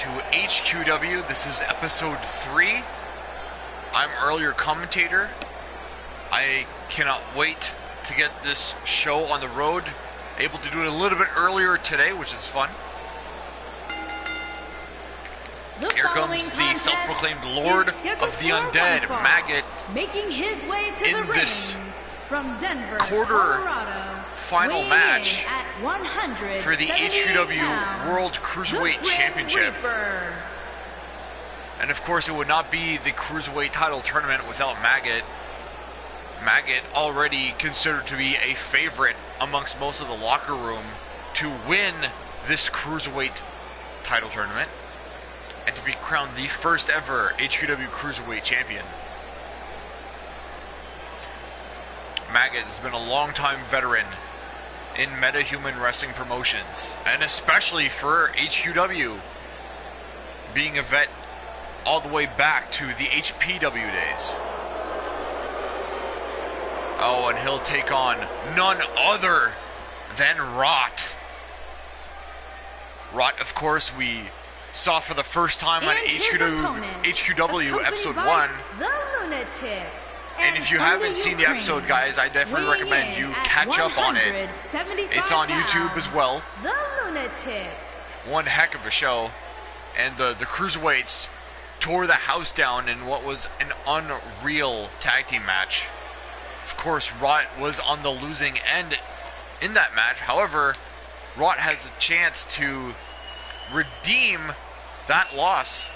to HQW. This is episode 3. I'm Earl, your commentator. I cannot wait to get this show on the road. Able to do it a little bit earlier today, which is fun. Here comes the self-proclaimed Lord of the Undead, Maggot, making his way to in the this ring from Denver, quarter Colorado, final match at 178 for the HQW pounds, World Cruiserweight Championship. Reaper. And of course, it would not be the Cruiserweight title tournament without Maggot. Maggot, already considered to be a favorite amongst most of the locker room to win this Cruiserweight title tournament and to be crowned the first ever HQW Cruiserweight champion. Maggot has been a long-time veteran in metahuman wrestling promotions, and especially for HQW, being a vet all the way back to the HPW days. Oh, and he'll take on none other than Rot. Rot, of course, we saw for the first time on HQW episode 1. The Lunatic. And if you haven't seen the episode, guys, I definitely recommend you catch up on it. It's on YouTube as well. The Lunatic. One heck of a show. And the Cruiserweights tore the house down in what was an unreal tag team match. Of course, Rot was on the losing end in that match. However, Rot has a chance to redeem that loss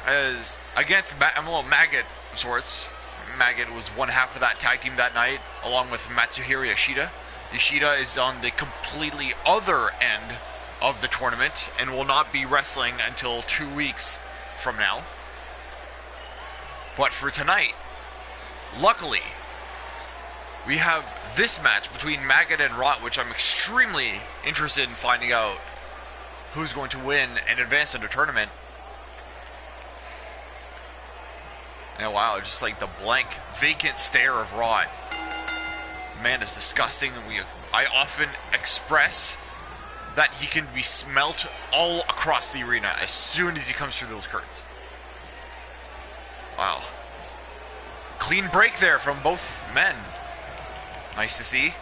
as against Maggot of sorts. Maggot was one half of that tag team that night, along with Matsuhiro Yoshida. Yoshida is on the completely other end of the tournament and will not be wrestling until 2 weeks from now. But for tonight, luckily, we have this match between Maggot and Rot, which I'm extremely interested in finding out who's going to win and advance into tournament. And wow, just like the blank, vacant stare of Rot. Man, it's disgusting. I often express that he can be smelt all across the arena as soon as he comes through those curtains. Wow. Clean break there from both men. Nice to see.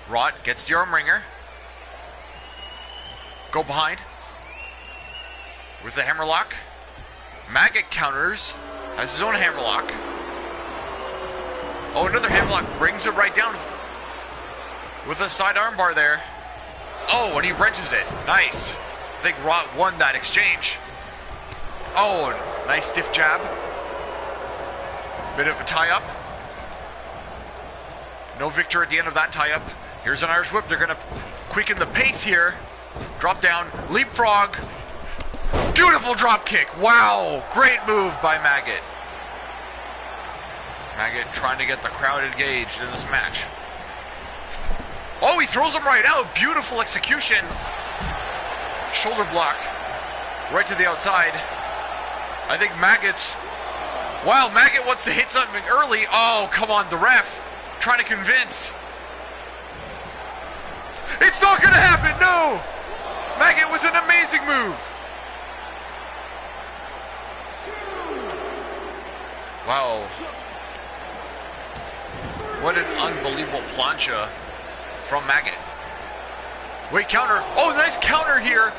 Rot gets the arm wringer. Go behind. With the hammerlock. Maggot counters. Has his own hammerlock. Oh, another hammerlock. Brings it right down. With a side armbar there. Oh, and he wrenches it. Nice. I think Rot won that exchange. Oh, nice stiff jab. Bit of a tie-up. No victor at the end of that tie-up. Here's an Irish whip. They're going to quicken the pace here. Drop down. Leapfrog. Beautiful drop kick. Wow. Great move by Maggot. Maggot trying to get the crowd engaged in this match. Oh, he throws him right out. Beautiful execution. Shoulder block. Right to the outside. I think Maggot's... Wow, Maggot wants to hit something early. Oh, come on, the ref. Trying to convince. It's not going to happen, no! Maggot with an amazing move. Wow. What an unbelievable plancha from Maggot. Wait, counter. Oh, nice counter here.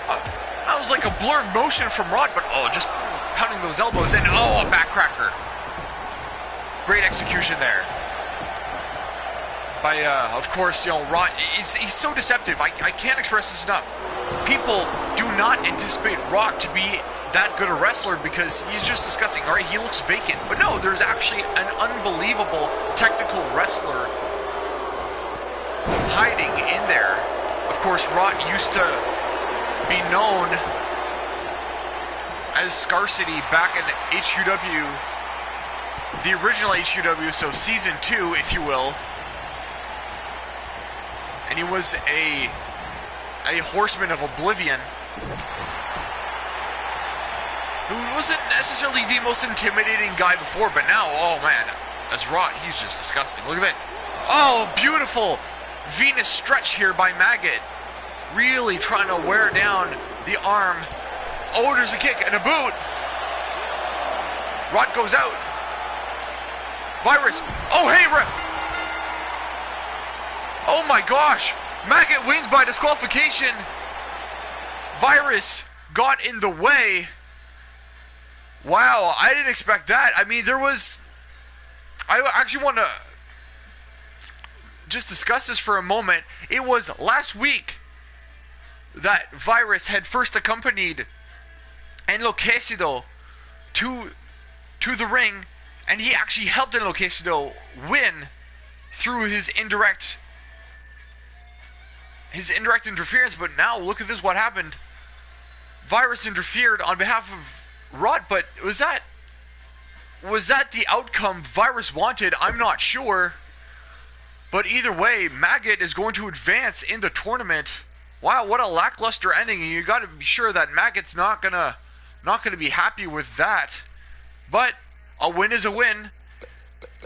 That was like a blur of motion from Rot, but oh, just pounding those elbows in. Oh, a backcracker. Great execution there. By, of course, you know, Rot, he's so deceptive. I can't express this enough. People do not anticipate Rot to be that good a wrestler because he's just disgusting. All right, he looks vacant. But no, there's actually an unbelievable technical wrestler hiding in there. Of course, Rot used to be known as Scarcity back in HQW, the original HQW, so season 2, if you will. And he was a horseman of oblivion who wasn't necessarily the most intimidating guy before, but now, oh man, as Rot, he's just disgusting. Look at this. Oh, beautiful Venus stretch here by Maggot. really trying to wear down the arm. Oh, there's a kick and a boot. Rod goes out. Virus. Oh, hey, oh my gosh. Maggot wins by disqualification. Virus got in the way. Wow, I didn't expect that. I mean, I actually want to just discuss this for a moment. It was last week that Virus had first accompanied Enloquecido to the ring, and he actually helped Enloquecido win through his indirect interference. But now look at this, what happened. Virus interfered on behalf of Rod, but was that the outcome Virus wanted? I'm not sure. But either way, Maggot is going to advance in the tournament. Wow, what a lackluster ending. And you got to be sure that Maggot's not gonna be happy with that. But a win is a win.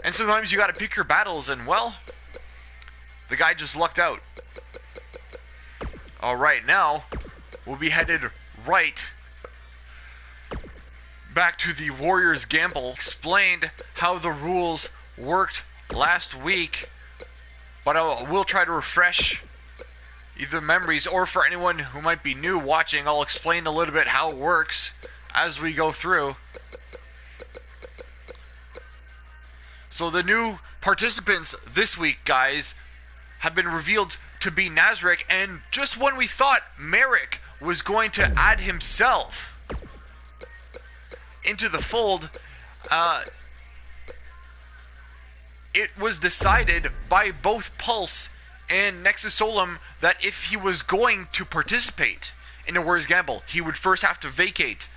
And sometimes you got to pick your battles, and well, the guy just lucked out. All right, now we'll be headed right back to the Warriors Gamble. Explained how the rules worked last week, but I will try to refresh either memories, or for anyone who might be new watching, I'll explain a little bit how it works as we go through. So the new participants this week, guys, have been revealed to be Nazarick, and just when we thought Marek was going to add himself into the fold, it was decided by both Pulse and Nexus Solum that if he was going to participate in a Warriors Gamble, he would first have to vacate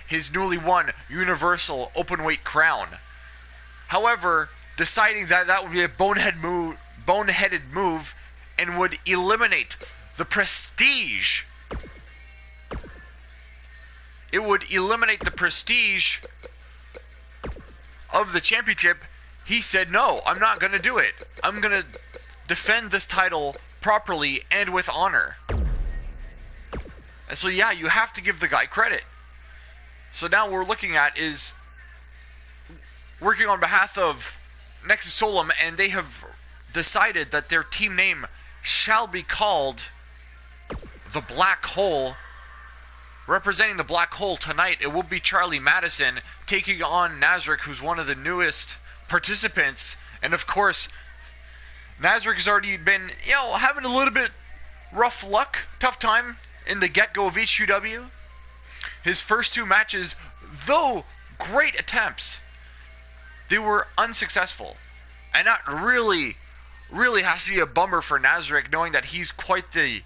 his newly won Universal Openweight crown. However, deciding that that would be a boneheaded move and would eliminate the prestige. It would eliminate the prestige of the championship. He said, no, I'm not going to do it. I'm going to defend this title properly and with honor. And so, yeah, you have to give the guy credit. So now what we're looking at is working on behalf of Nexus Solum, and they have decided that their team name shall be called the Black Hole. Representing the Black Hole tonight, it will be Charlie Madison taking on Nazarick, who's one of the newest participants. And of course, Nazarick has already been, having a little bit rough luck, tough time in the get-go of HQW. His first two matches, though great attempts, they were unsuccessful. And that really has to be a bummer for Nazarick, knowing that he's quite the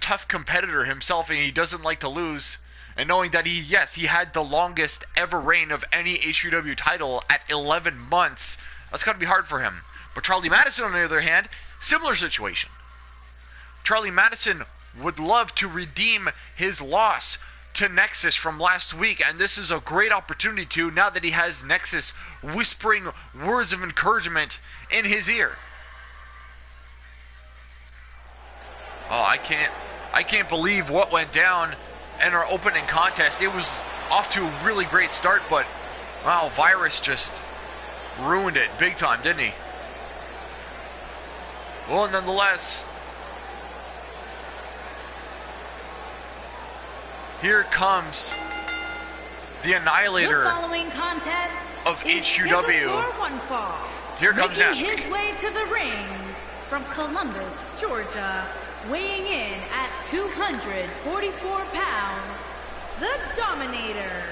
tough competitor himself, and he doesn't like to lose, and knowing that he had the longest ever reign of any HQW title at 11 months. That's got to be hard for him. But Charlie Madison, on the other hand, similar situation. Charlie Madison would love to redeem his loss to Nexus from last week, and this is a great opportunity to, now that he has Nexus whispering words of encouragement in his ear. Oh, I can't believe what went down in our opening contest. It was off to a really great start, but wow, Virus just ruined it big time, didn't he? Well, nonetheless, here comes the Annihilator of HQW. Here comes Nazarick. Making his way to the ring from Columbus, Georgia, weighing in at 244 pounds, the Dominator.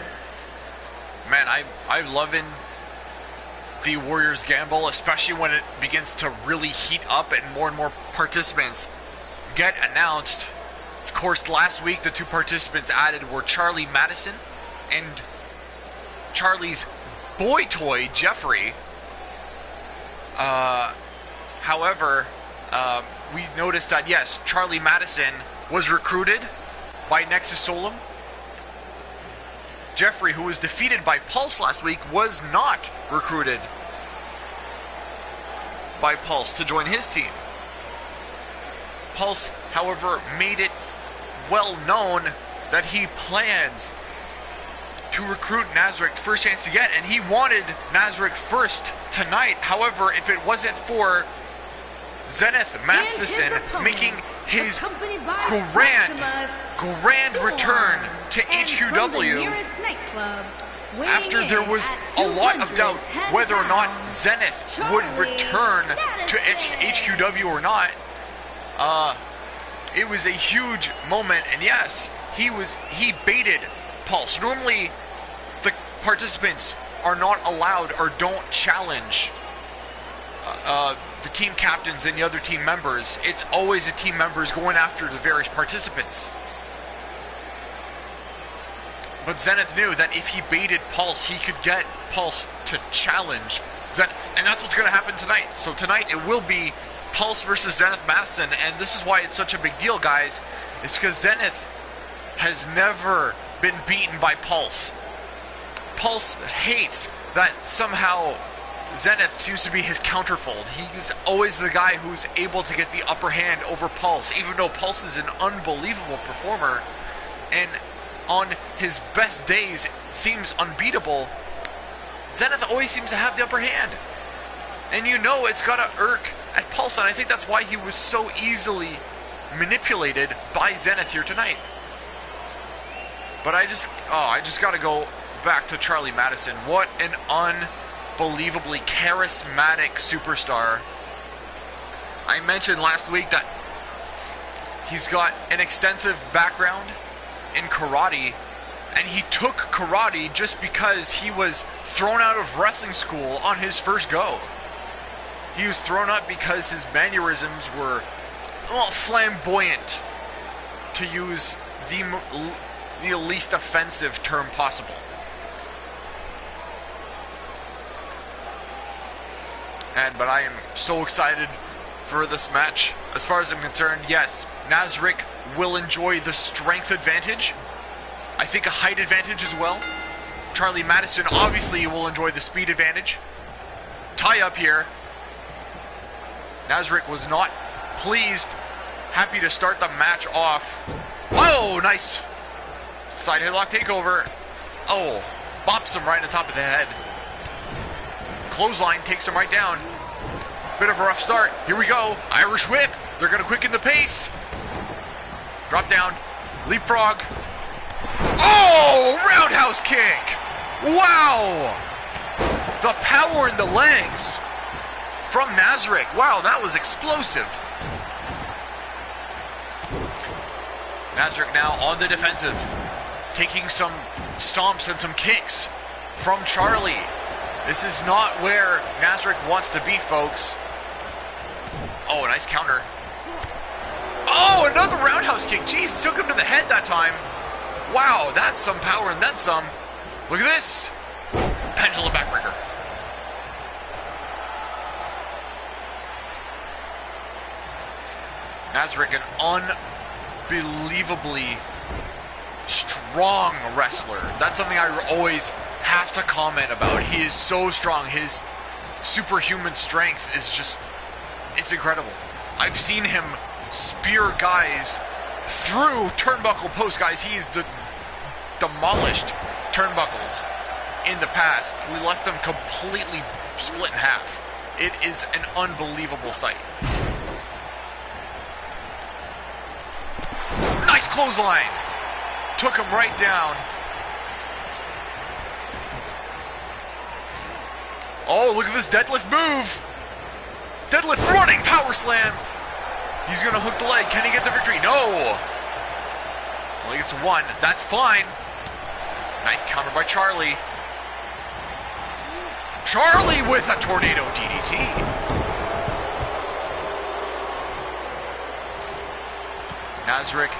Man, I'm loving the Warriors Gamble, especially when it begins to really heat up and more participants get announced. Of course, last week the two participants added were Charlie Madison and Charlie's boy toy, Jeffrey. However, we noticed that, yes, Charlie Madison was recruited by Nexus Solum. Jeffrey, who was defeated by Pulse last week, was not recruited by Pulse to join his team. Pulse however, made it well known that he plans to recruit Nazarick first chance to get, and he wanted Nazarick first tonight. However, if it wasn't for Zenith Matheson making his grand return to HQW after there was a lot of doubt whether or not Zenith would return to HQW or not. It was a huge moment, and yes, he baited Pulse. Normally, the participants are not allowed or don't challenge the team captains and the other team members. It's always the team members going after the various participants. But Zenith knew that if he baited Pulse, he could get Pulse to challenge Zenith. And that's what's going to happen tonight. So tonight it will be Pulse versus Zenith Matheson. And this is why it's such a big deal, guys. It's because Zenith has never been beaten by Pulse. Pulse hates that somehow Zenith seems to be his counterfold. He's always the guy who's able to get the upper hand over Pulse, even though Pulse is an unbelievable performer and on his best days seems unbeatable. Zenith always seems to have the upper hand, and you know it's gotta irk at Pulse, and I think that's why he was so easily manipulated by Zenith here tonight. But I just gotta go back to Charlie Madison. What an unbelievably charismatic superstar. I mentioned last week that he's got an extensive background in karate, and he took karate just because he was thrown out of wrestling school on his first go. He was thrown out because his mannerisms were, well, flamboyant, to use the least offensive term possible. But I am so excited for this match. As far as I'm concerned, yes, Nazarick will enjoy the strength advantage. I think a height advantage as well. Charlie Madison obviously will enjoy the speed advantage. Tie up here. Nazarick was not pleased. Happy to start the match off. Oh, nice. Side headlock takeover. Oh, bops him right on the top of the head. Clothesline takes him right down. Bit of a rough start. Here we go. Irish whip. They're going to quicken the pace. Drop down. Leapfrog. Oh, roundhouse kick. Wow. The power in the legs from Nazarick. Wow, that was explosive. Nazarick now on the defensive, taking some stomps and some kicks from Charlie. This is not where Nazarick wants to be, folks. Oh, a nice counter. Oh, another roundhouse kick. Jeez, took him to the head that time. Wow, that's some power and then some. Look at this. Pendulum backbreaker. Nazarick, an unbelievably strong wrestler. That's something I always have to comment about. He is so strong. His superhuman strength is just, it's incredible. I've seen him spear guys through turnbuckle posts, guys. He's demolished turnbuckles in the past. We left them completely split in half. It is an unbelievable sight. Nice clothesline. Took him right down. Oh, look at this deadlift move. Deadlift running power slam. He's going to hook the leg. Can he get the victory? No. Only gets one. That's fine. Nice counter by Charlie. Charlie with a tornado DDT. Nazarick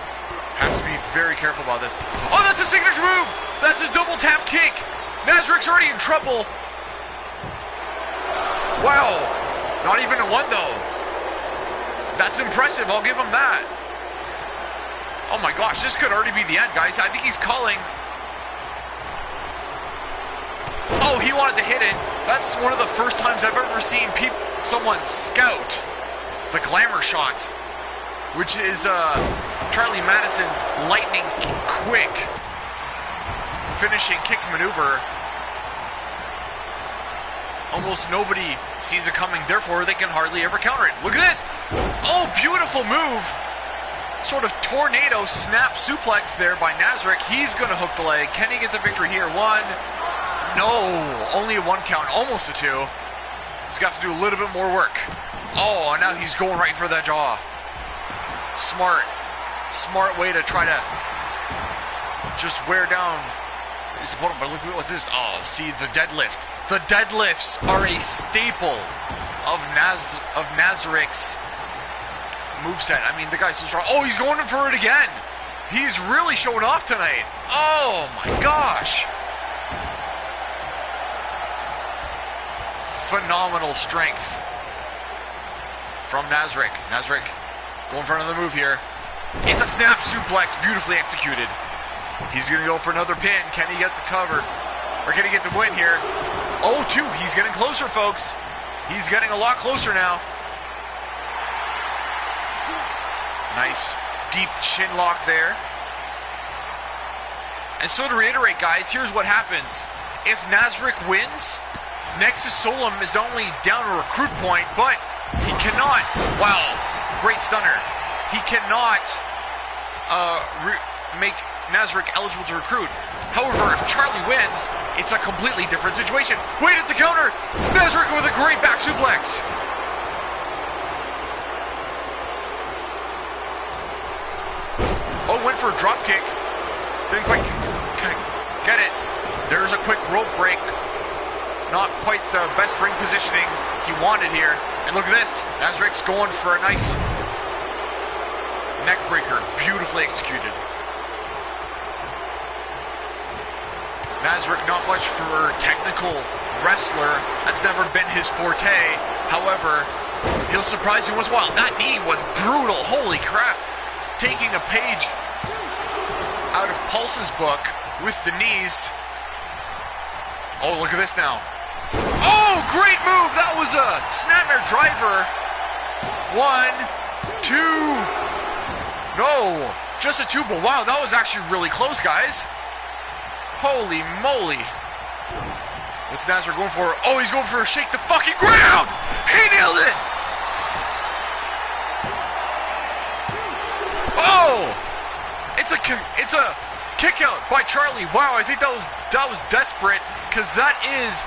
has to be very careful about this. Oh, that's a signature move. That's his double tap kick. Nazarick's already in trouble. Wow. Not even a one, though. That's impressive. I'll give him that. Oh, my gosh. This could already be the end, guys. I think he's calling. Oh, he wanted to hit it. That's one of the first times I've ever seen someone scout the glamour shot. which is Charlie Madison's lightning quick finishing kick maneuver. Almost nobody sees it coming, therefore they can hardly ever counter it. Look at this! Oh, beautiful move! Sort of tornado snap suplex there by Nazarick. He's going to hook the leg. Can he get the victory here? One. No, only a 1 count, almost a 2. He's got to do a little bit more work. Oh, and now he's going right for that jaw. Smart way to try to just wear down his opponent. But look at this. Oh, see the deadlift. The deadlifts are a staple of Nazarick's moveset. I mean, the guy's so strong. Oh, he's going in for it again. He's really showing off tonight. Oh my gosh. Phenomenal strength from Nazarick. Nazarick going for another move here. It's a snap suplex, beautifully executed. He's going to go for another pin. Can he get the cover? Or can he get the win here? Oh, 2. He's getting closer, folks. He's getting a lot closer now. Nice deep chin lock there. And so to reiterate, guys, here's what happens. If Nazarick wins, Nexus Solum is not only down a recruit point, but he cannot, wow, great stunner. He cannot make Nazarick eligible to recruit. However, if Charlie wins, it's a completely different situation. Wait, it's a counter! Nazarick with a great back suplex. Oh, went for a drop kick. Didn't quite get it. There's a quick rope break. Not quite the best ring positioning he wanted here. And look at this. Nazarick's going for a nice neck breaker. Beautifully executed. Nazarick, not much for technical wrestler. That's never been his forte. However, he'll surprise you once in a while. That knee was brutal. Holy crap. Taking a page out of Pulse's book with the knees. Oh, look at this now. Oh, great move! That was a snapmare driver. 1, 2. No, just a 2, but wow, that was actually really close, guys. Holy moly. What's Nazarick going for? Oh, he's going for a shake the fucking ground! He nailed it! Oh! It's a kick out by Charlie. Wow, I think that was desperate, because that is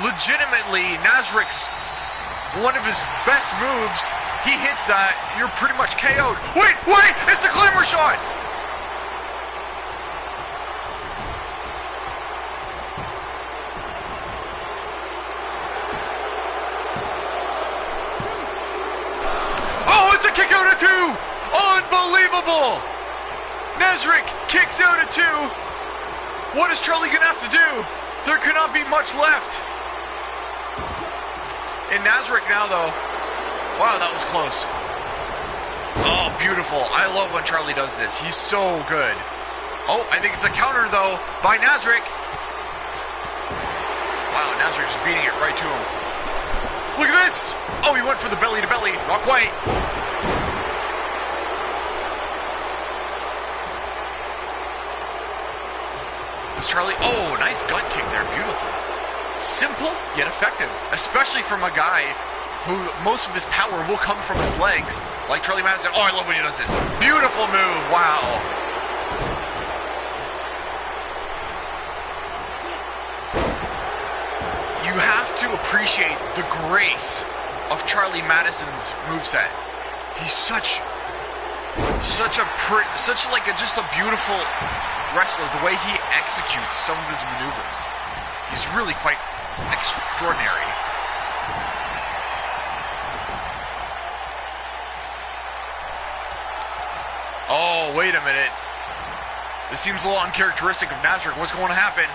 legitimately Nazarick's one of his best moves. He hits that, you're pretty much KO'd. Wait, it's the climber shot! Oh, it's a kick out at 2! Unbelievable! Nazarick kicks out at 2. What is Charlie gonna have to do? There cannot be much left. In Nazarick now, though. Wow, that was close. Oh, beautiful. I love when Charlie does this. He's so good. Oh, I think it's a counter, though, by Nazarick. Wow, Nazarick just beating it right to him. Look at this! Oh, he went for the belly to belly. Not quite. It's Charlie. Oh, nice gut kick there. Beautiful. Simple, yet effective. Especially from a guy who most of his power will come from his legs. Like Charlie Madison. Oh, I love when he does this. Beautiful move. Wow. You have to appreciate the grace of Charlie Madison's moveset. He's such a beautiful wrestler. The way he executes some of his maneuvers, he's really quite extraordinary. Oh, wait a minute. This seems a little uncharacteristic of Nazarick. What's going to happen?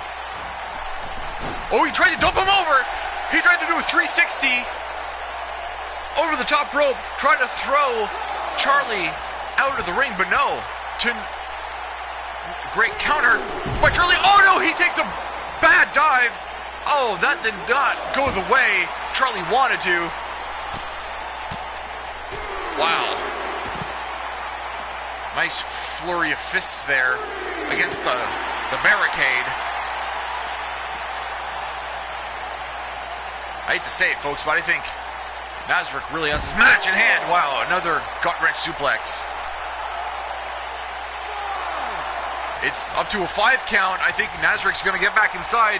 Oh, he tried to dump him over. He tried to do a 360 over the top rope, try to throw Charlie out of the ring, but no. Great counter by Charlie. Oh no, he takes a bad dive. Oh, that did not go the way Charlie wanted to. Wow. Nice flurry of fists there against the barricade. I hate to say it, folks, but I think Nazarick really has his match in hand. Wow, another gut-wrench suplex. It's up to a 5 count. I think Nazarick's going to get back inside.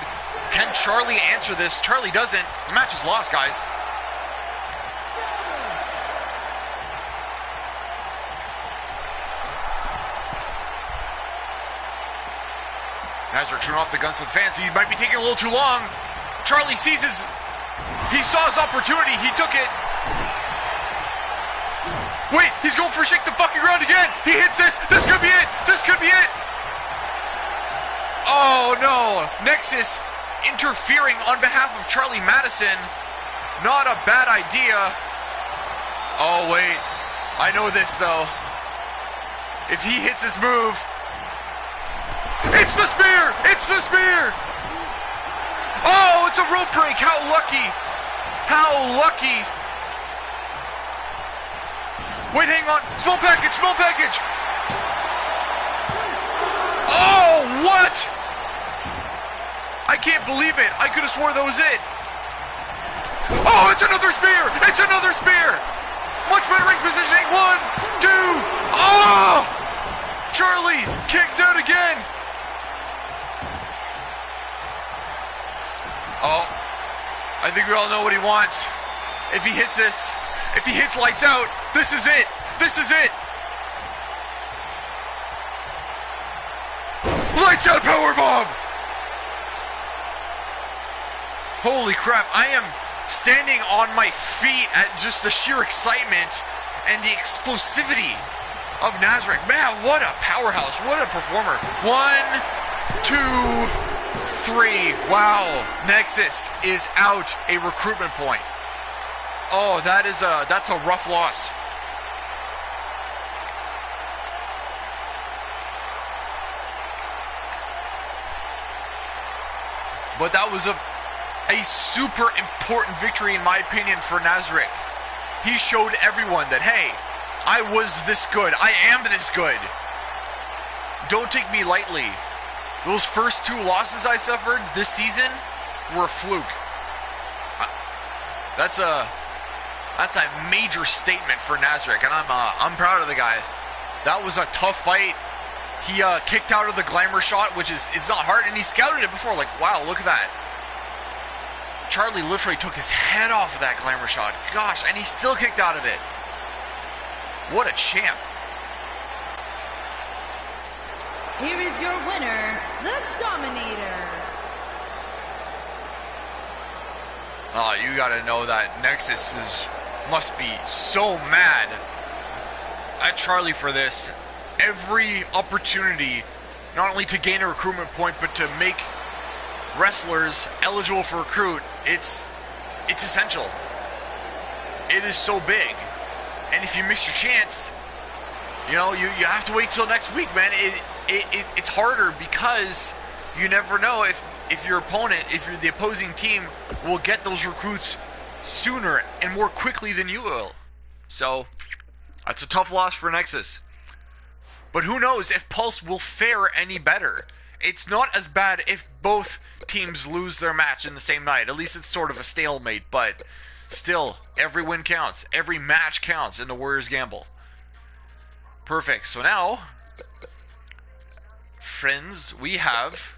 Can Charlie answer this? Charlie doesn't. The match is lost, guys. Nazarick shooting off the guns of the fans. He might be taking a little too long. Charlie sees his... He saw his opportunity. He took it. Wait, he's going for shake the fucking ground again. He hits this. This could be it. This could be it. Oh, no. Nexus interfering on behalf of Charlie Madison. Not a bad idea. Oh, wait. I know this, though. If he hits his move... It's the spear! It's the spear! Oh, it's a rope break. How lucky. How lucky. Wait, hang on. Small package, small package. Oh, what? I can't believe it. I could have swore that was it. Oh, it's another spear. It's another spear. Much better ring positioning. 1, 2. Oh! Charlie kicks out again. Oh, I think we all know what he wants. If he hits this, if he hits lights out, this is it. This is it. Lights out powerbomb. Holy crap, I am standing on my feet at just the sheer excitement and the explosivity of Nazarick. Man, what a powerhouse. What a performer. 1, 2, 3. Wow, Nexus is out a recruitment point. Oh, that's a rough loss. But that was a super important victory, in my opinion, for Nazarick. He showed everyone that, hey, I was this good. I am this good. Don't take me lightly. Those first 2 losses I suffered this season were a fluke. That's a major statement for Nazarick, and I'm proud of the guy. That was a tough fight. He kicked out of the glamour shot, which it's not hard, and he scouted it before. Like, wow, look at that. Charlie literally took his head off of that glamour shot. Gosh, and he still kicked out of it. What a champ. Here is your winner, the Dominator. Oh, you gotta know that Nexus must be so mad at Charlie for this. Every opportunity, not only to gain a recruitment point, but to make wrestlers eligible for recruit, it's essential. It is so big. And if you miss your chance, you know, you have to wait till next week, man. It's harder because you never know if your opponent, if you're the opposing team, will get those recruits sooner and more quickly than you will. So, that's a tough loss for Nexus. But who knows if Pulse will fare any better. It's not as bad if both teams lose their match in the same night. At least it's sort of a stalemate, but still, every win counts. Every match counts in the Warriors Gamble. Perfect. So now, friends, we have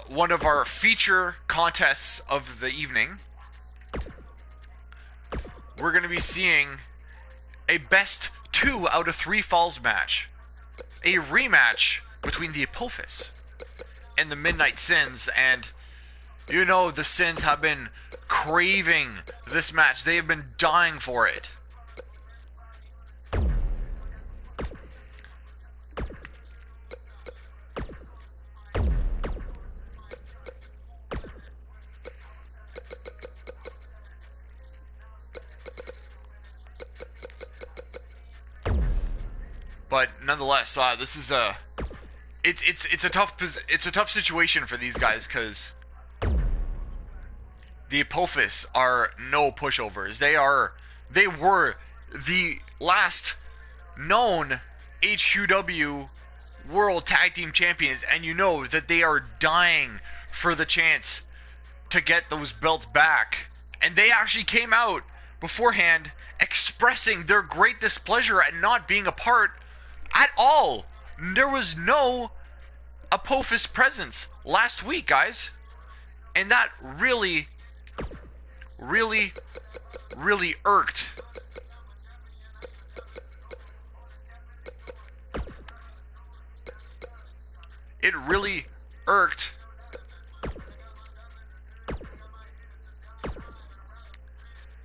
one of our feature contests of the evening. We're going to be seeing a best 2 out of 3 falls match. A rematch between the Apophis and the Midnight Sins. And you know the Sins have been craving this match. They have been dying for it. But nonetheless, this is it's a tough situation for these guys because the Apophis are no pushovers. They were the last known HQW World Tag Team Champions, and you know that they are dying for the chance to get those belts back. And they actually came out beforehand expressing their great displeasure at not being a part at all. There was no Apophis presence last week, guys. And that really irked. It really irked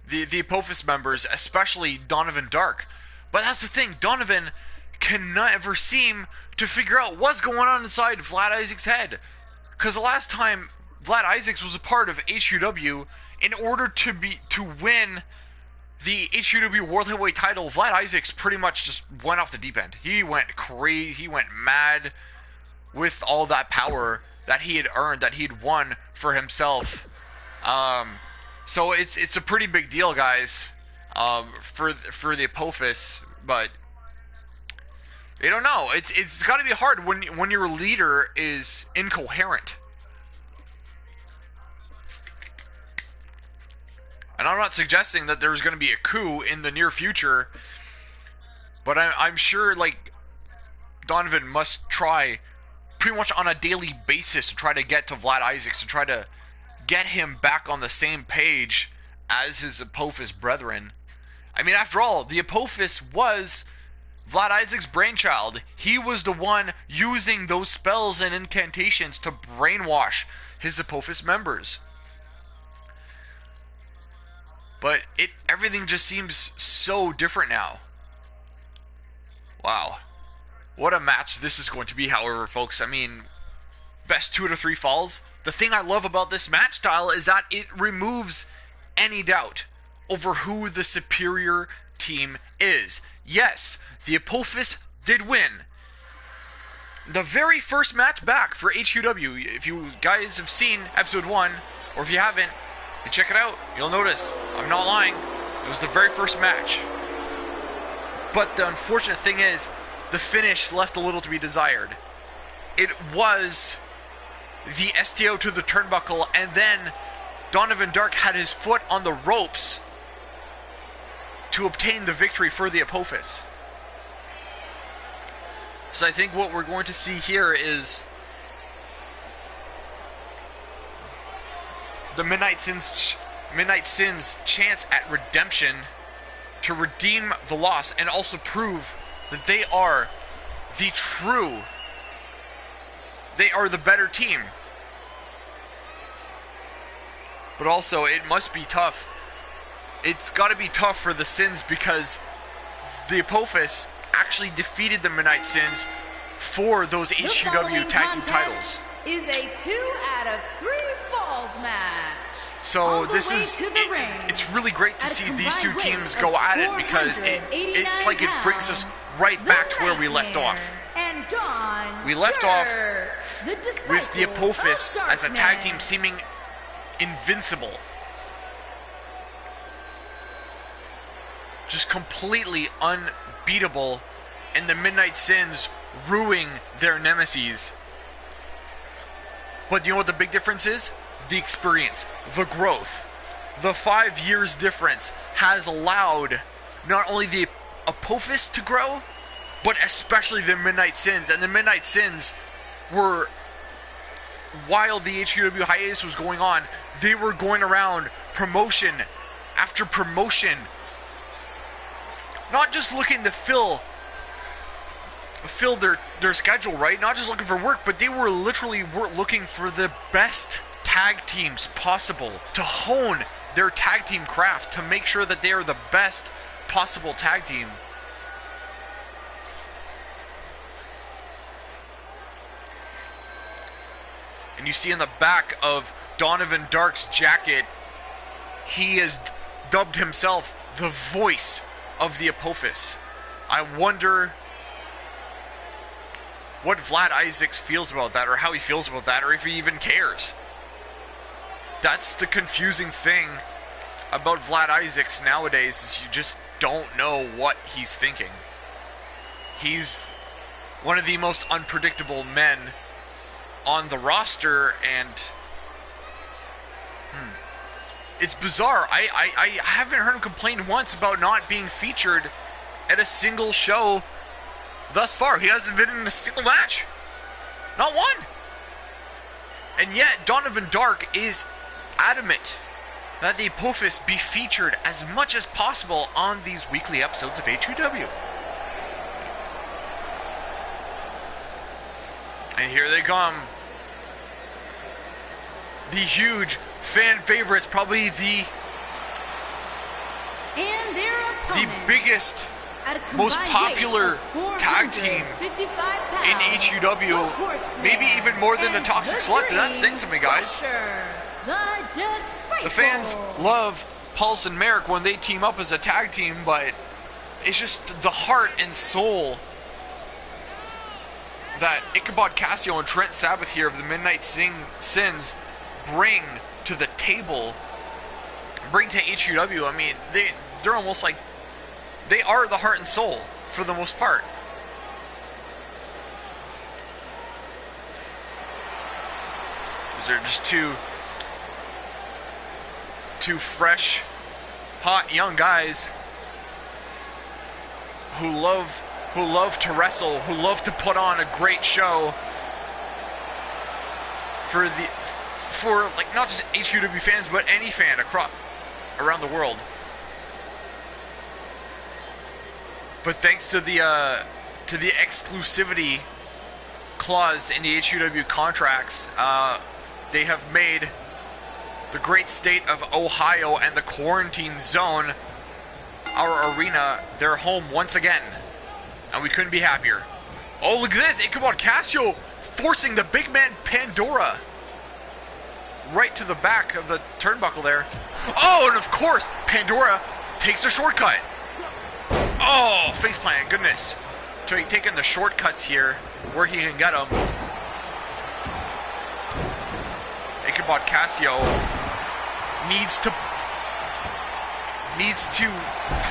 the Apophis members, especially Donovan Dark. But that's the thing, Donovan can never seem to figure out what's going on inside Vlad Isaac's head. Because the last time Vlad Isaacs was a part of HQW, in order to win the HQW World Heavyweight title, Vlad Isaacs pretty much just went off the deep end. He went crazy, he went mad with all that power that he had earned, that he'd won for himself. So it's a pretty big deal, guys, for the Apophis. But I don't know. It's got to be hard when your leader is incoherent. And I'm not suggesting that there's going to be a coup in the near future, but I'm sure, like, Donovan must try pretty much on a daily basis to try to get to Vlad Isaacs, to try to get him back on the same page as his Apophis brethren. I mean, after all, the Apophis was Vlad Isaacs' brainchild. He was the one using those spells and incantations to brainwash his Apophis members. But everything just seems so different now. Wow. What a match this is going to be, however, folks. I mean, best 2 out of 3 falls. The thing I love about this match style is that it removes any doubt over who the superior team is. Yes, the Apophis did win the very first match back for HQW. If you guys have seen episode 1, or if you haven't, and check it out, you'll notice I'm not lying. It was the very first match. But the unfortunate thing is, the finish left a little to be desired. It was the STO to the turnbuckle, and then Donovan Dark had his foot on the ropes to obtain the victory for the Apophis. So I think what we're going to see here is the Midnight Sins chance at redemption to redeem the loss and also prove that they are the better team. But also, it must be tough. It's got to be tough for the Sins, because the Apophis actually defeated the Midnight Sins for those HQW tag team titles. Is a 2 out of 3 falls match. So this is, it's really great to see these two teams go at it, because it's like it brings us right back to where we left off. We left off with the Apophis as a tag team seeming invincible. Just completely unbeatable, and the Midnight Sins ruining their nemesis. But you know what the big difference is? The experience, the growth. The 5 years difference has allowed not only the Apophis to grow, but especially the Midnight Sins. And the Midnight Sins were, while the HQW hiatus was going on, they were going around promotion after promotion, not just looking to fill their schedule, right? Not just looking for work, but they were literally looking for the best tag teams possible, to hone their tag team craft, to make sure that they are the best possible tag team. And you see in the back of Donovan Dark's jacket, he has dubbed himself the voice of the Apophis. I wonder what Vlad Isaacs feels about that, or how he feels about that, or if he even cares. That's the confusing thing about Vlad Isaacs nowadays, is you just don't know what he's thinking. He's one of the most unpredictable men on the roster, and it's bizarre. I haven't heard him complain once about not being featured at a single show thus far. He hasn't been in a single match. Not one. And yet, Donovan Dark is adamant that the Apophis be featured as much as possible on these weekly episodes of HQW. And here they come. The huge fan favorites, probably the biggest, most popular tag team in HQW, maybe even more than the Toxic Sluts, and that's saying something, guys. The fans love Pulse and Marek when they team up as a tag team, but it's just the heart and soul that Ichabod Cassio and Trent Sabbath here of the Midnight Sins bring to the table, bring to HQW. I mean, they're almost like, they are the heart and soul for the most part. They're just two fresh, hot young guys who love to wrestle, who love to put on a great show for like not just HQW fans, but any fan around the world. But thanks to the exclusivity clause in the HQW contracts, they have made the great state of Ohio and the quarantine zone, our arena, their home once again. And we couldn't be happier. Oh, look at this! Ichabod Cassio forcing the big man Pandora right to the back of the turnbuckle there. Oh, and of course, Pandora takes a shortcut. Oh, faceplant, goodness. So he's taking the shortcuts here where he can get them. Ichabod Cassio needs to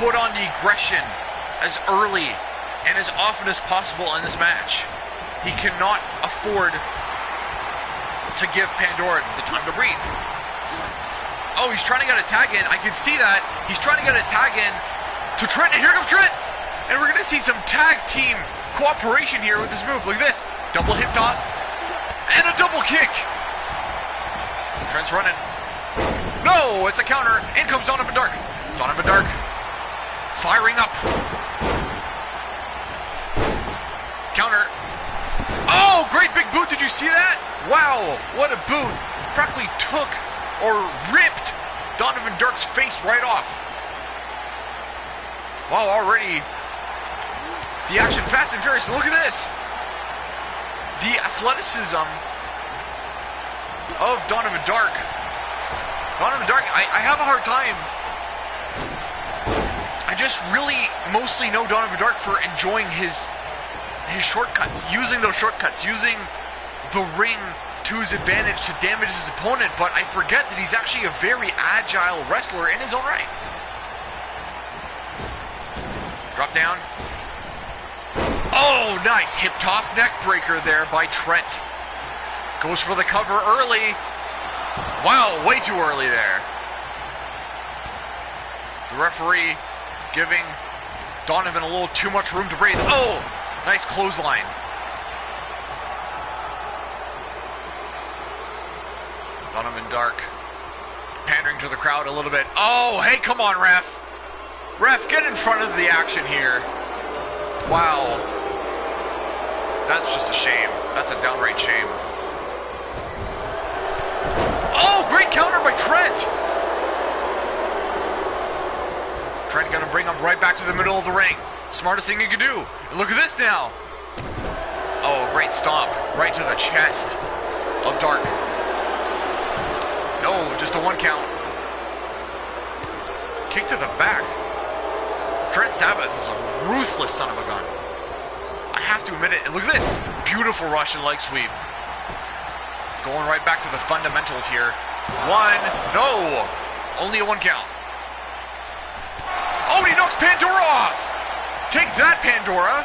put on the aggression as early and as often as possible in this match. He cannot afford to give Pandora the time to breathe. Oh, he's trying to get a tag in. I can see that. He's trying to get a tag in to Trent, and here comes Trent! And we're going to see some tag team cooperation here with this move. Look at this. Double hip toss and a double kick. Trent's running. No, it's a counter. In comes Donovan Dark. Donovan Dark firing up. Counter. Oh, great big boot. Did you see that? Wow, what a boot. Practically took or ripped Donovan Dark's face right off. Wow, already the action fast and furious. Look at this. The athleticism of Donovan Dark. Donovan Dark, I have a hard time. I just really mostly know Donovan Dark for enjoying his shortcuts, using those shortcuts, using the ring to his advantage to damage his opponent, but I forget that he's actually a very agile wrestler in his own right. Drop down. Oh, nice hip toss neck breaker there by Trent. Goes for the cover early. Wow, way too early there. The referee giving Donovan a little too much room to breathe. Oh, nice clothesline. Donovan Dark pandering to the crowd a little bit. Oh, hey, come on, ref. Ref, get in front of the action here. Wow. That's just a shame. That's a downright shame. Oh, great counter by Trent. Trent gonna bring him right back to the middle of the ring. Smartest thing he could do. And look at this now. Oh, great stomp. Right to the chest of Dark. No, just a 1 count. Kick to the back. Trent Sabbath is a ruthless son of a gun. I have to admit it. And look at this. Beautiful Russian leg sweep. Going right back to the fundamentals here. 1. No. Only a 1 count. Oh, and he knocks Pandora off. Take that, Pandora.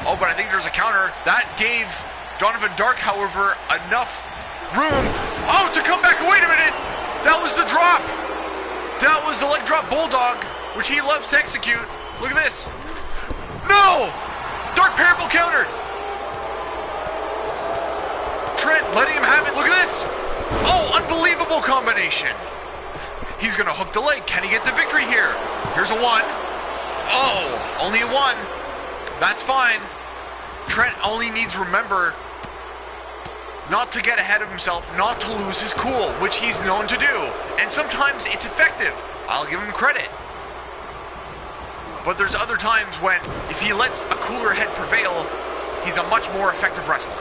Oh, but I think there's a counter. That gave Donovan Dark, however, enough room. Oh, to come back. Wait a minute. That was the drop. That was the leg drop bulldog, which he loves to execute. Look at this. No! Dark Parable countered. Trent letting him have it. Look at this. Oh, unbelievable combination. He's going to hook the leg. Can he get the victory here? Here's a 1. Oh, only a 1. That's fine. Trent only needs to remember not to get ahead of himself, not to lose his cool, which he's known to do. And sometimes it's effective. I'll give him credit. But there's other times when, if he lets a cooler head prevail, he's a much more effective wrestler.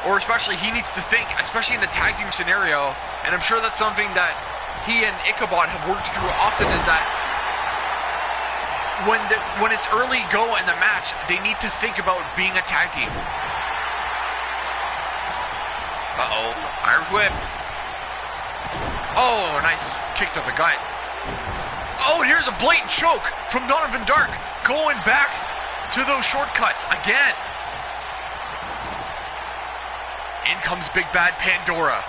Or especially, he needs to think, especially in the tag team scenario, and I'm sure that's something that he and Ichabod have worked through often, is that when it's early go in the match, they need to think about being a tag team. Uh-oh, Irish whip. Oh, nice kick to the gut. Oh, here's a blatant choke from Donovan Dark, going back to those shortcuts again. In comes Big Bad Pandora.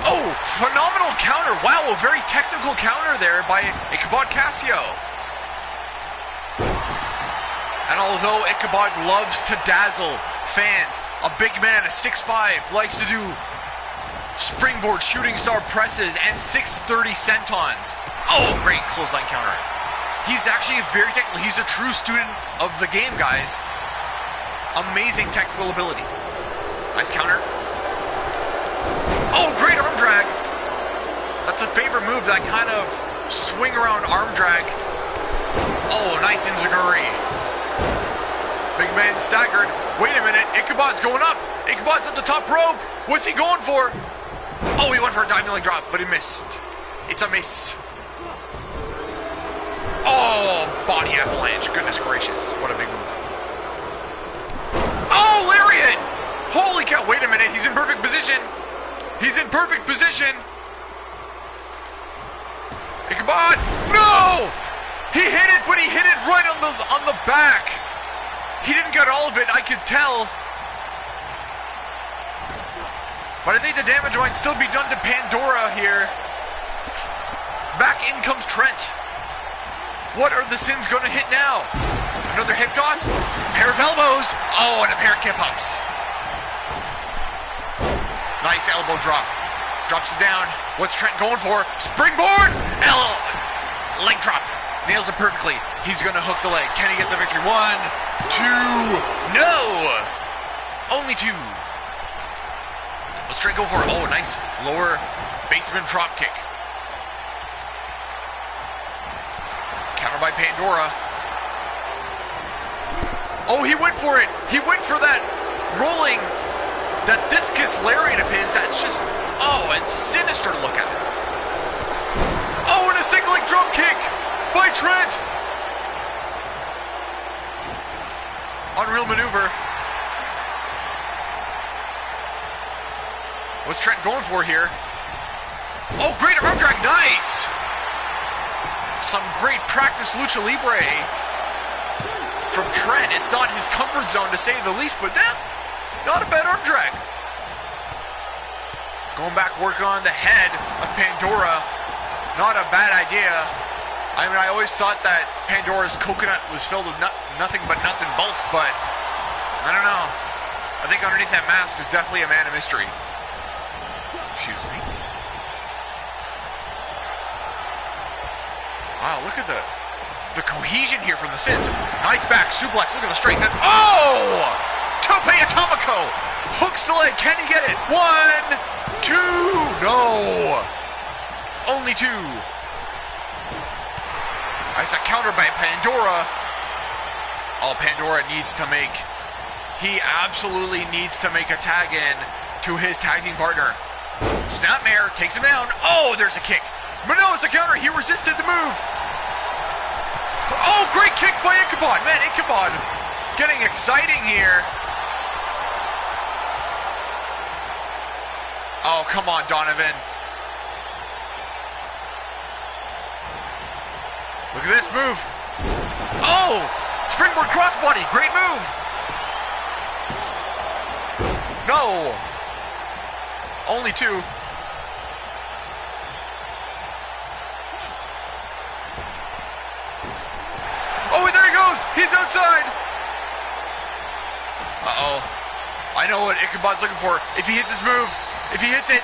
Oh, phenomenal counter. Wow, a very technical counter there by Ichabod Casio. And although Ichabod loves to dazzle fans, a big man, a 6'5", likes to do springboard shooting star presses and 630 sentons. Oh, great clothesline counter. He's actually very technical. He's a true student of the game, guys. Amazing technical ability. Nice counter. Oh, great arm drag. That's a favorite move, that kind of swing around arm drag. Oh, nice enziguri. Big man staggered. Wait a minute, Ichabod's going up. Ichabod's at the top rope. What's he going for? Oh, he went for a diving leg drop, but he missed. It's a miss. Oh, body avalanche. Goodness gracious. What a big move. Oh, lariat! Holy cow. Wait a minute. He's in perfect position. He's in perfect position. Ichabod. No! He hit it, but he hit it right on the back. He didn't get all of it, I could tell. But I think the damage might still be done to Pandora here. Back in comes Trent. What are the Sins going to hit now? Another hip toss? Pair of elbows. Oh, and a pair of kip-ups. Nice elbow drop. Drops it down. What's Trent going for? Springboard! Leg drop. Nails it perfectly. He's going to hook the leg. Can he get the victory? 1, 2. No! Only 2. What's Trent go for? Oh, nice lower basement drop kick. Counter by Pandora. Oh, he went for it. He went for that rolling, that discus lariat of his. That's just, oh, it's sinister to look at. Oh, and a single leg drop kick by Trent. Unreal maneuver. What's Trent going for here? Oh, great arm drag. Nice. Some great practice lucha libre from Trent. It's not his comfort zone, to say the least, but not a bad arm drag. Going back, working on the head of Pandora. Not a bad idea. I mean, I always thought that Pandora's coconut was filled with nothing but nuts and bolts, but I don't know. I think underneath that mask is definitely a man of mystery. Excuse me. Wow, look at the cohesion here from the Sins. Nice back suplex. Look at the strength. Oh! Tope Atomico hooks the leg. Can he get it? 1, 2. No. Only 2. Nice, a counter by Pandora. Oh, Pandora needs to make. He absolutely needs to make a tag in to his tag team partner. Snapmare takes him down. Oh, there's a kick. But no, it's a counter. He resisted the move. Oh, great kick by Ichabod. Man, Ichabod getting exciting here. Oh, come on, Donovan. Look at this move. Oh! Springboard crossbody. Great move. No. Only 2. Oh, and there he goes. He's outside. Uh-oh. I know what Ichabod's looking for. If he hits his move, if he hits it.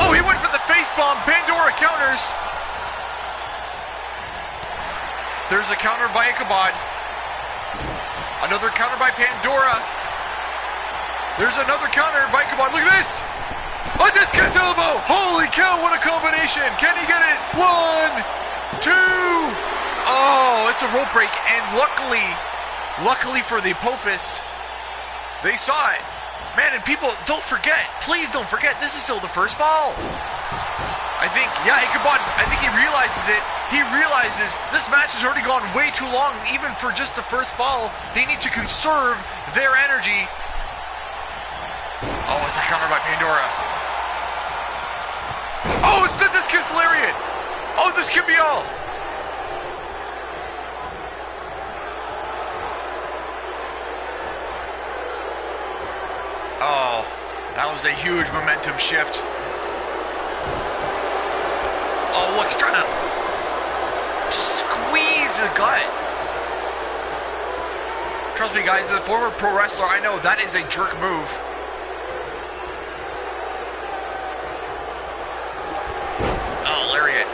Oh, he went for the face bomb. Pandora counters. There's a counter by Ichabod. Another counter by Pandora. There's another counter by Ichabod. Look at this. A discus elbow. Holy cow, what a combination. Can he get it? 1, 2. Oh, it's a rope break. And luckily for the Apophis, they saw it. Man, and people, don't forget. Please don't forget. This is still the first fall. I think, yeah, Ichabod, I think he realizes it. He realizes this match has already gone way too long, even for just the first fall. They need to conserve their energy. Oh, it's a counter by Pandora. Oh, it's the discus lariat. Oh, this could be all. Oh, that was a huge momentum shift. Oh, look, he's trying to just squeeze the gut. Trust me, guys, as a former pro wrestler, I know that is a jerk move. Oh, lariat.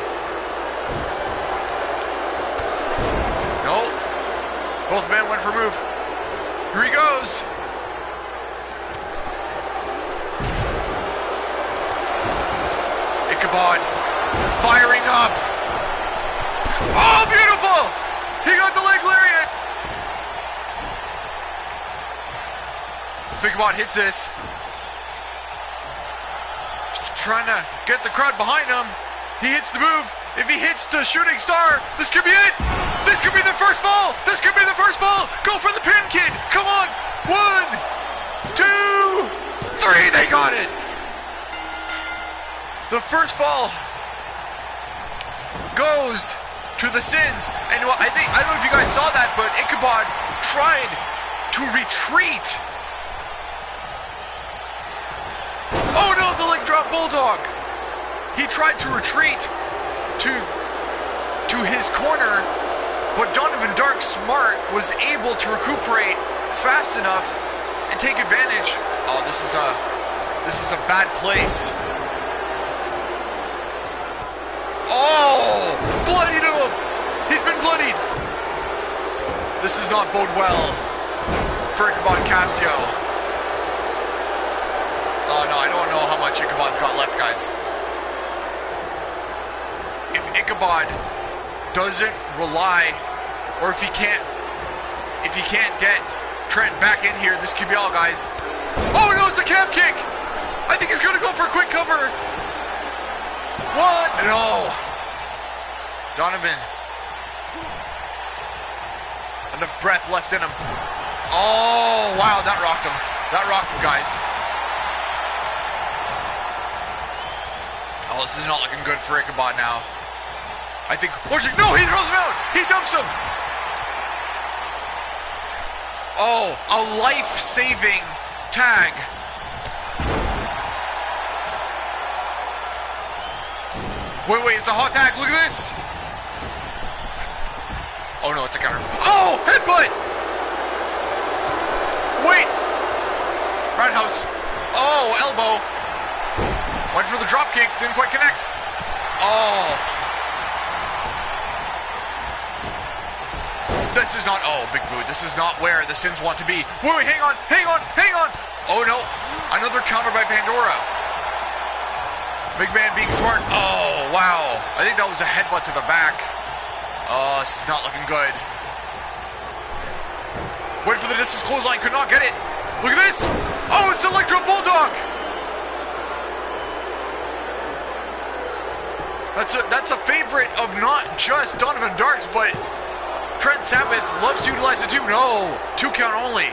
No. Both men went for move. Here he goes. Ichabod firing up. Oh, beautiful! He got the leg lariat. Ichabod hits this. Trying to get the crowd behind him. He hits the move. If he hits the shooting star, this could be it. This could be the first fall. This could be the first fall. Go for the pin, kid. Come on. 1, 2, 3. They got it. The first fall goes to the Sins. And I don't know if you guys saw that, but Ichabod tried to retreat. Oh no, the leg drop bulldog. He tried to retreat to his corner, but Donovan Dark Smart was able to recuperate fast enough and take advantage. Oh, this is a bad place. Oh, bloodied him. He's been bloodied. This does not bode well for Ichabod Casio. Oh no, I don't know how much Ichabod's got left, guys. If Ichabod doesn't rely, or if he can't get Trent back in here, this could be all, guys. Oh no, it's a calf kick. I think he's gonna go for a quick cover. 1, no. Donovan. Enough breath left in him. Oh wow, that rocked him. That rocked him, guys. Oh, this is not looking good for Ichabod now. I think, no, he throws him out. He dumps him. Oh, a life-saving tag. Wait, it's a hot tag. Look at this. Oh no, it's a counter. Oh, headbutt. Wait. Roundhouse. Oh, elbow. Went for the drop kick, didn't quite connect. Oh. This is not, oh, big boot. This is not where the Sins want to be. Wait, hang on. Oh no, another counter by Pandora. Big man being smart. Oh, wow. I think that was a headbutt to the back. Oh, this is not looking good. Wait for the distance clothesline, could not get it. Look at this. Oh, it's Electro Bulldog. That's a favorite of not just Donovan Darks, but Trent Sabbath loves to utilize it too. No, 2 count only.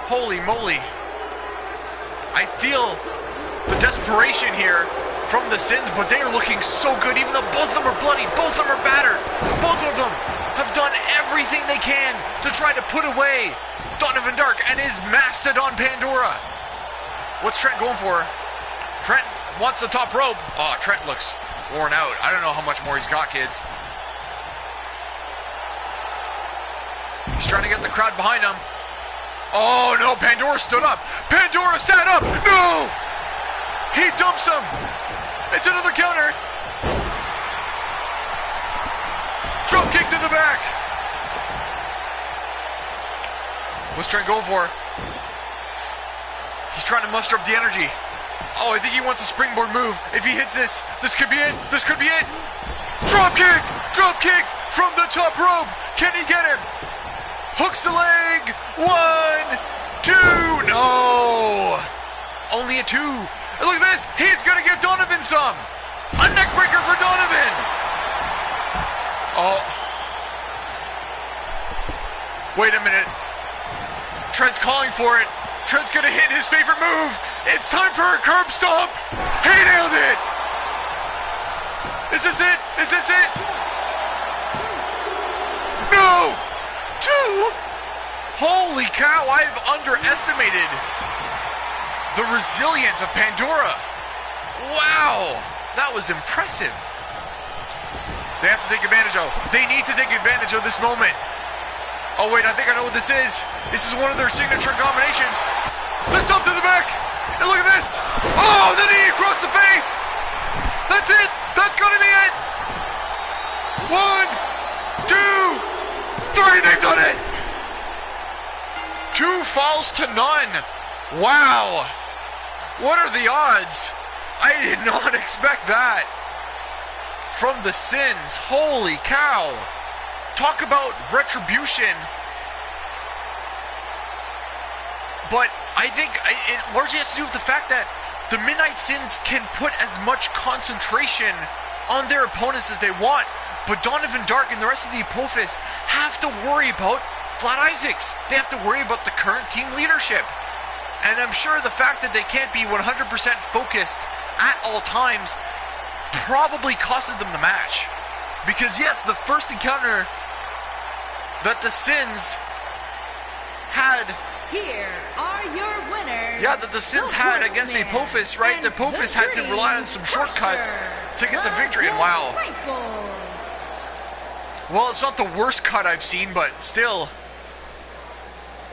Holy moly. I feel the desperation here from the Sins, but they are looking so good, even though both of them are bloody, both of them are battered. Both of them have done everything they can to try to put away Donovan Dark and his Mastodon Pandora. What's Trent going for? Trent wants the top rope. Oh, Trent looks worn out. I don't know how much more he's got, kids. He's trying to get the crowd behind him. Oh no, Pandora stood up. Pandora sat up. No! He dumps him. It's another counter. Drop kick to the back. What's Trent going for? He's trying to muster up the energy. Oh, I think he wants a springboard move. If he hits this, this could be it. This could be it. Drop kick! Drop kick from the top rope. Can he get him? Hooks the leg. 1, 2. No. Only a 2. And look at this. He's going to give Donovan some. A neck breaker for Donovan. Oh. Wait a minute. Trent's calling for it. Trent's going to hit his favorite move. It's time for a curb stomp. He nailed it. Is this it? Is this it? No. 2? Holy cow, I've underestimated the resilience of Pandora. Wow, that was impressive. They have to take advantage of. They need to take advantage of this moment. Oh wait, I think I know what this is. This is one of their signature combinations. Lift up to the back. And look at this. Oh, the knee across the face. That's it. That's gonna be it. 1, 2, 3, they've done it! 2 falls to none. Wow. What are the odds? I did not expect that. From the Sins. Holy cow. Talk about retribution. But I think it largely has to do with the fact that the Midnight Sins can put as much concentration on their opponents as they want. But Donovan Dark and the rest of the Apophis have to worry about Flat Isaacs. They have to worry about the current team leadership. And I'm sure the fact that they can't be 100% focused at all times probably costed them the match. Because yes, the first encounter that the Sins had... Here are your winners. Yeah, that the Sins had against the Apophis, right? The Apophis had to rely on some shortcuts to get the victory, and wow. Well, it's not the worst cut I've seen, but still.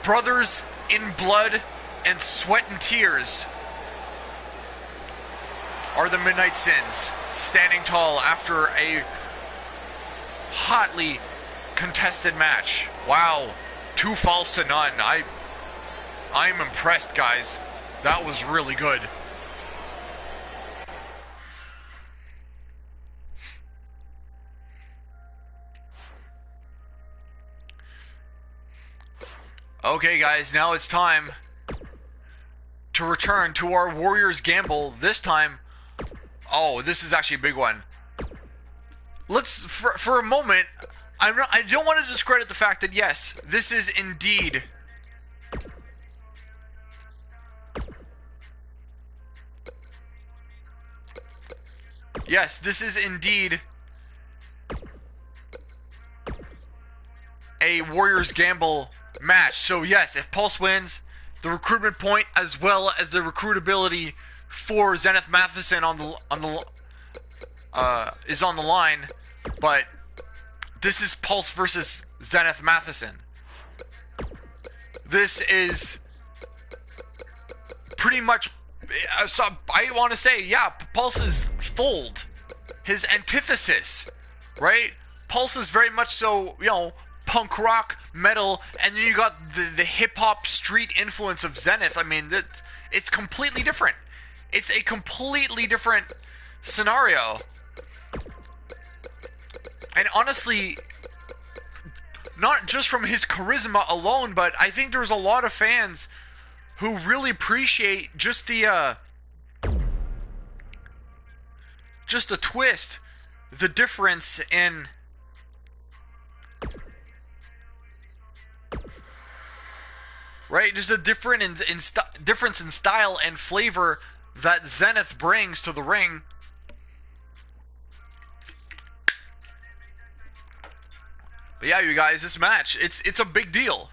Brothers in blood and sweat and tears are the Midnight Sins, standing tall after a hotly contested match. Wow, 2 falls to none. I'm impressed, guys. That was really good. Okay, guys, now it's time to return to our Warriors Gamble. This time, oh, this is actually a big one. Let's, for a moment, I don't want to discredit the fact that yes, this is indeed a Warriors Gamble match. So yes, if Pulse wins, the recruitment point as well as the recruitability for Zenith Matheson is on the line. But this is Pulse versus Zenith Matheson. This is pretty much, so I want to say, yeah, Pulse's fold, his antithesis, right? Pulse is very much so, you know, punk rock, metal, and then you got the hip-hop street influence of Zenith. I mean, it's completely different. It's a completely different scenario. And honestly, not just from his charisma alone, but I think there's a lot of fans who really appreciate just the twist, the difference in right, just a difference in style and flavor that Zenith brings to the ring But yeah, you guys, this match, it's a big deal.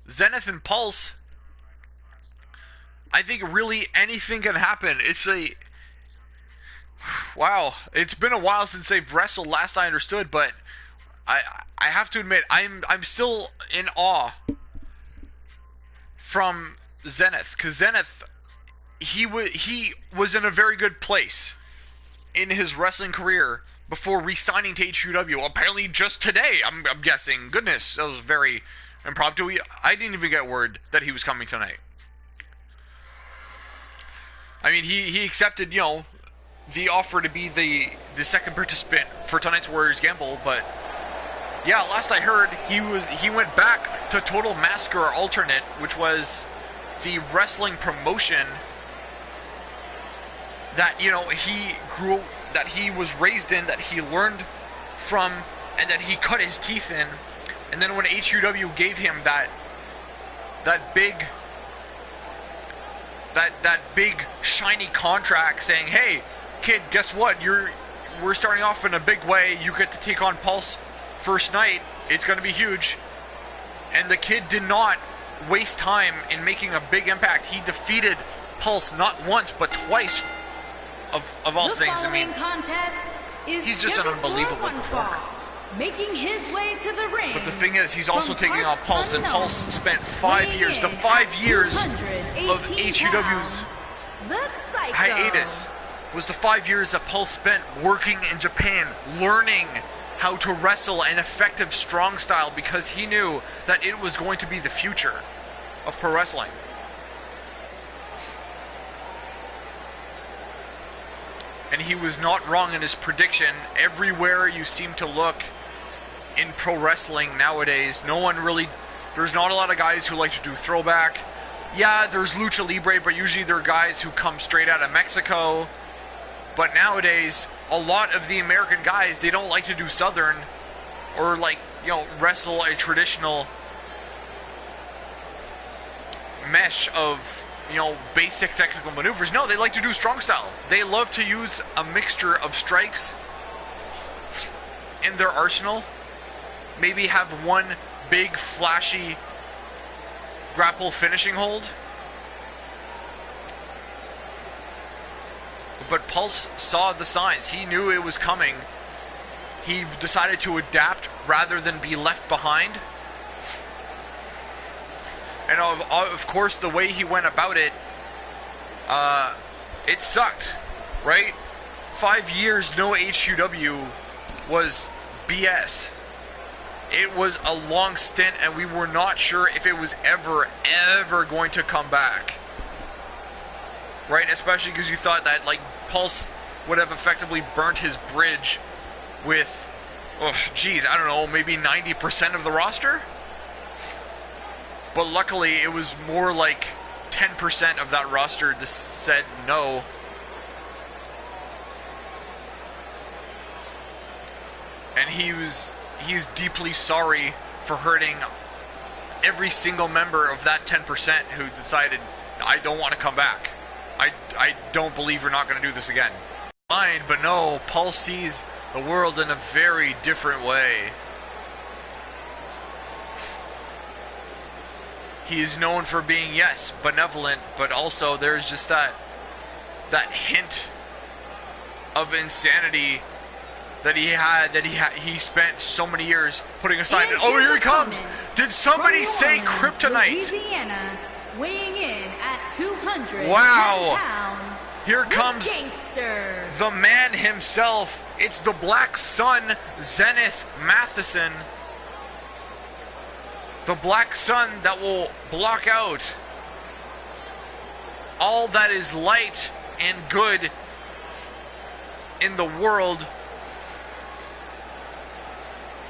Zenith and Pulse, I think really anything can happen. Wow, it's been a while since they've wrestled, last I understood, but I have to admit, I'm still in awe from Zenith, because Zenith, he was in a very good place in his wrestling career before re-signing to HQW. Apparently just today, I'm guessing. Goodness, that was very impromptu. I didn't even get word that he was coming tonight. I mean, he accepted, you know, the offer to be the second participant for tonight's Warriors Gamble, but yeah, last I heard, he went back to Total Massacre Alternate, which was the wrestling promotion that, you know, that he was raised in, that he learned from, and that he cut his teeth in. And then when HQW gave him that big shiny contract saying, hey kid, guess what, we're starting off in a big way, you get to take on Pulse first night, it's going to be huge. And the kid did not waste time in making a big impact. He defeated Pulse not once but twice, of all things. I mean, he's just an unbelievable performer. Making his way to the ring. But the thing is, he's also taking on Pulse, and Pulse spent 5 years, the 5 years of HQW's hiatus was the 5 years that Pulse spent working in Japan, learning how to wrestle an effective strong style, because he knew that it was going to be the future of pro wrestling. And he was not wrong in his prediction. Everywhere you seem to look in pro wrestling nowadays, there's not a lot of guys who like to do throwback. Yeah, there's Lucha Libre, but usually they're guys who come straight out of Mexico. But nowadays, a lot of the American guys, they don't like to do Southern or, like, you know, wrestle a traditional mesh of, you know, basic technical maneuvers. No, they like to do strong style. They love to use a mixture of strikes in their arsenal. Maybe have one big, flashy grapple finishing hold. But Pulse saw the signs. He knew it was coming. He decided to adapt rather than be left behind. And of course, the way he went about it, it sucked, right? 5 years no HQW was BS. It was a long stint, and we were not sure if it was ever going to come back. Right? Especially because you thought that, like, Pulse would have effectively burnt his bridge with, I don't know, maybe 90% of the roster? But luckily, it was more like 10% of that roster just said no. And he's deeply sorry for hurting every single member of that 10% who decided, I don't want to come back. I don't believe we're not going to do this again. But no, Pulse sees the world in a very different way. He is known for being, yes, benevolent, but also there's just that hint of insanity that he spent so many years putting aside. And oh, here he comes! Did somebody say kryptonite? Louisiana, weighing in at 200 wow! pounds, here comes the man himself. It's the Black Sun, Zenith Matheson. The Black Sun that will block out all that is light and good in the world.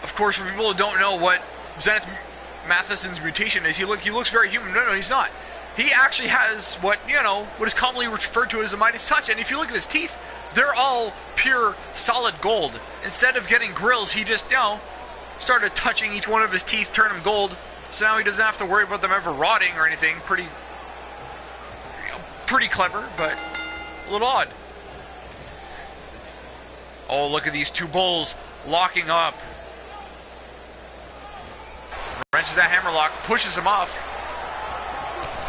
Of course, for people who don't know what Zenith Matheson's mutation is, he looks very human. No, he's not. He actually has what is commonly referred to as a Midas touch. And if you look at his teeth, they're all pure solid gold. Instead of getting grills, he just started touching each one of his teeth, turn them gold. So now he doesn't have to worry about them ever rotting or anything. Pretty clever, but a little odd. Oh, look at these two bulls locking up. Wrenches that hammerlock, pushes him off.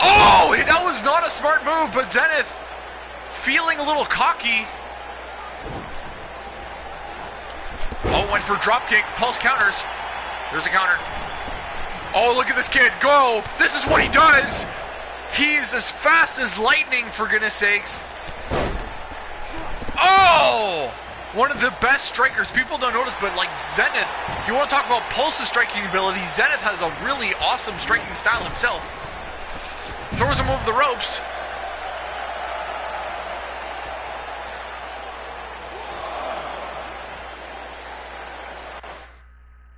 Oh, that was not a smart move, but Zenith feeling a little cocky. Oh, went for dropkick. Pulse counters. There's a counter. Oh, look at this kid go. This is what he does. He's as fast as lightning, for goodness sakes. Oh! One of the best strikers. People don't notice, but like Zenith, you want to talk about Pulse's striking ability, Zenith has a really awesome striking style himself. Throws him over the ropes.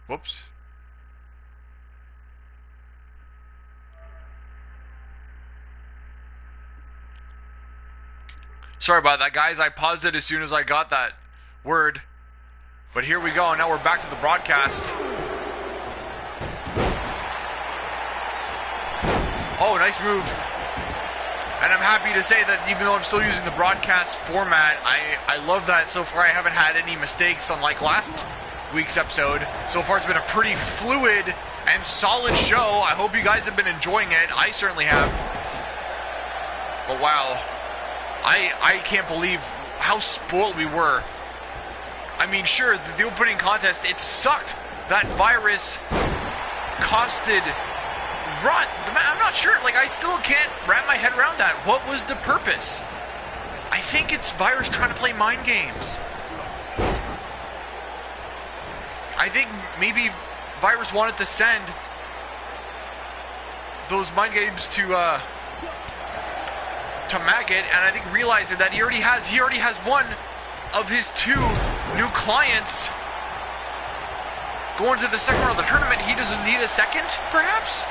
Whoops. Sorry about that, guys. I paused it as soon as I got that word. But here we go. Now we're back to the broadcast. Oh, nice move. And I'm happy to say that even though I'm still using the broadcast format, I love that so far I haven't had any mistakes unlike last week's episode. So far it's been a pretty fluid and solid show. I hope you guys have been enjoying it. I certainly have. But wow. I can't believe how spoiled we were. I mean, sure, the opening contest, it sucked. That virus costed Rot. I'm not sure. Like, I still can't wrap my head around that. What was the purpose? I think it's virus trying to play mind games. I think maybe virus wanted to send those mind games to Maggot, and I think realizing that he already has one of his two new clients going to the second round of the tournament. He doesn't need a second, perhaps?